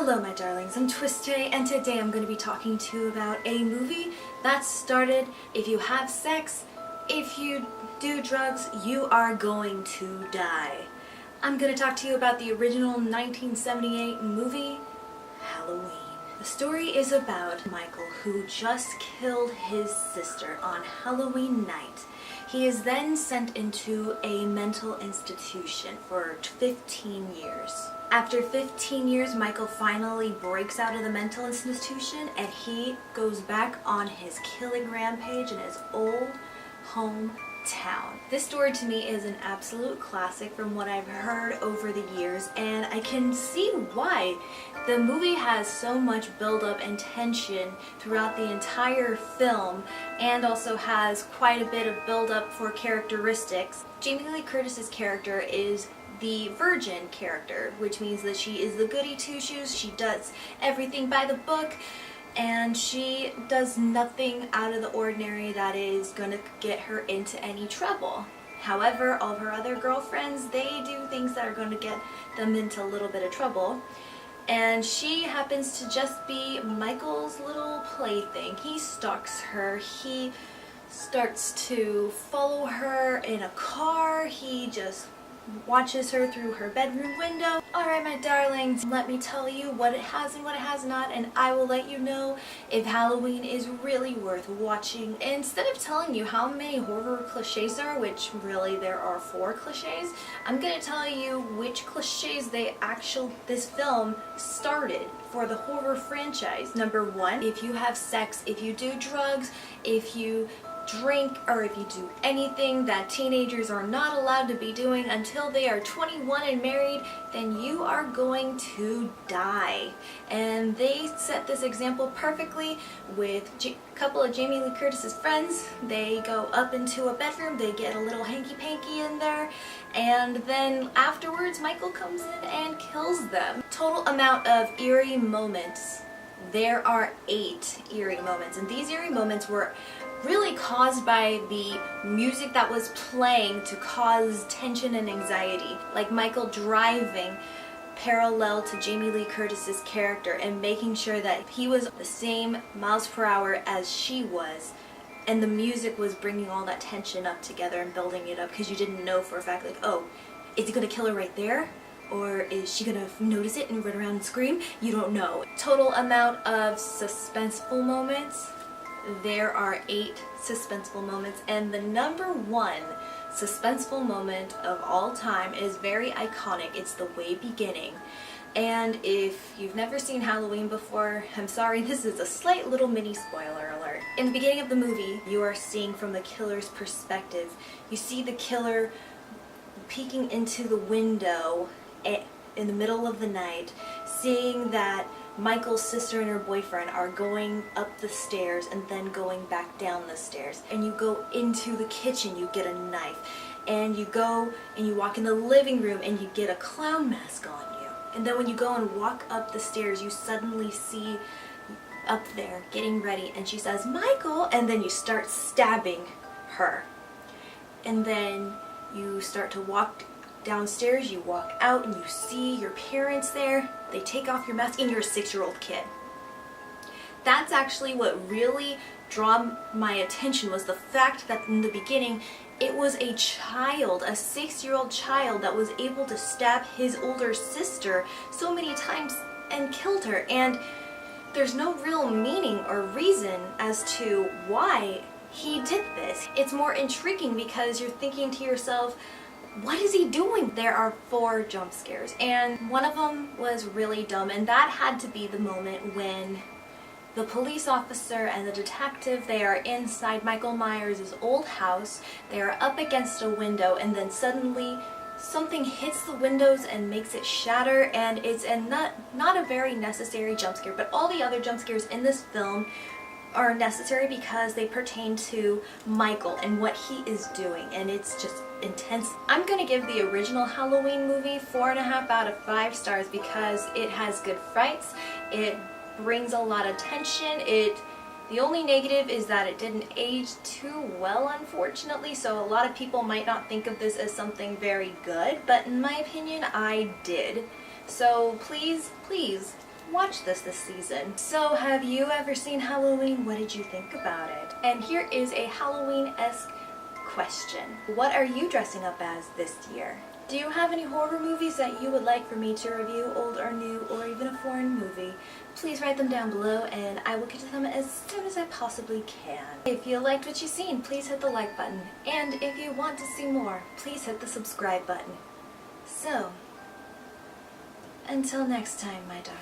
Hello my darlings, I'm TwisTay and today I'm going to be talking to you about a movie that started if you have sex, if you do drugs, you are going to die. I'm going to talk to you about the original 1978 movie, Halloween. The story is about Michael, who just killed his sister on Halloween night. He is then sent into a mental institution for 15 years. After 15 years, Michael finally breaks out of the mental institution and he goes back on his killing rampage in his old hometown. This story to me is an absolute classic from what I've heard over the years, and I can see why. The movie has so much build-up and tension throughout the entire film, and also has quite a bit of build-up for characteristics. Jamie Lee Curtis's character is the virgin character, which means that she is the goody two-shoes. She does everything by the book, and she does nothing out of the ordinary that is going to get her into any trouble. However, all of her other girlfriends, they do things that are going to get them into a little bit of trouble. And she happens to just be Michael's little plaything. He stalks her. He starts to follow her in a car. He just watches her through her bedroom window. Alright my darlings, let me tell you what it has and what it has not, and I will let you know if Halloween is really worth watching. Instead of telling you how many horror cliches there are, which really there are 4 cliches, I'm gonna tell you which cliches this film started for the horror franchise. Number 1, if you have sex, if you do drugs, if you drink, or if you do anything that teenagers are not allowed to be doing until they are 21 and married, then you are going to die. And they set this example perfectly with a couple of Jamie Lee Curtis's friends. They go up into a bedroom, they get a little hanky-panky in there, and then afterwards Michael comes in and kills them. Total amount of eerie moments. There are 8 eerie moments, and these eerie moments were really caused by the music that was playing to cause tension and anxiety. Like Michael driving parallel to Jamie Lee Curtis's character and making sure that he was the same miles per hour as she was. And the music was bringing all that tension up together and building it up, because you didn't know for a fact, like, oh, is he gonna kill her right there? Or is she gonna notice it and run around and scream? You don't know. Total amount of suspenseful moments. There are 8 suspenseful moments, and the number 1 suspenseful moment of all time is very iconic. It's the way beginning. And if you've never seen Halloween before, I'm sorry, this is a slight little mini spoiler alert. In the beginning of the movie, you are seeing from the killer's perspective. You see the killer peeking into the window in the middle of the night, seeing that Michael's sister and her boyfriend are going up the stairs and then going back down the stairs. And you go into the kitchen, you get a knife. And you go and you walk in the living room and you get a clown mask on you. And then when you go and walk up the stairs, you suddenly see up there getting ready, and she says, "Michael!" And then you start stabbing her. And then you start to walk downstairs, you walk out and you see your parents there. They take off your mask and you're a 6-year-old kid. That's actually what really drew my attention, was the fact that in the beginning it was a child, a 6-year-old child, that was able to stab his older sister so many times and killed her. And there's no real meaning or reason as to why he did this. It's more intriguing because you're thinking to yourself, what is he doing? There are 4 jump scares, and one of them was really dumb, and that had to be the moment when the police officer and the detective, they are inside Michael Myers' old house. They are up against a window, and then suddenly something hits the windows and makes it shatter, and it's not a very necessary jump scare, but all the other jump scares in this film are necessary because they pertain to Michael and what he is doing, and it's just intense. I'm gonna give the original Halloween movie 4.5 out of 5 stars because it has good frights, it brings a lot of tension, the only negative is that it didn't age too well, unfortunately, so a lot of people might not think of this as something very good, but in my opinion I did. So please watch this season. So have you ever seen Halloween? What did you think about it? And here is a Halloween-esque question. What are you dressing up as this year? Do you have any horror movies that you would like for me to review, old or new, or even a foreign movie? Please write them down below and I will get to them as soon as I possibly can. If you liked what you've seen, please hit the like button. And if you want to see more, please hit the subscribe button. So, until next time, my darling.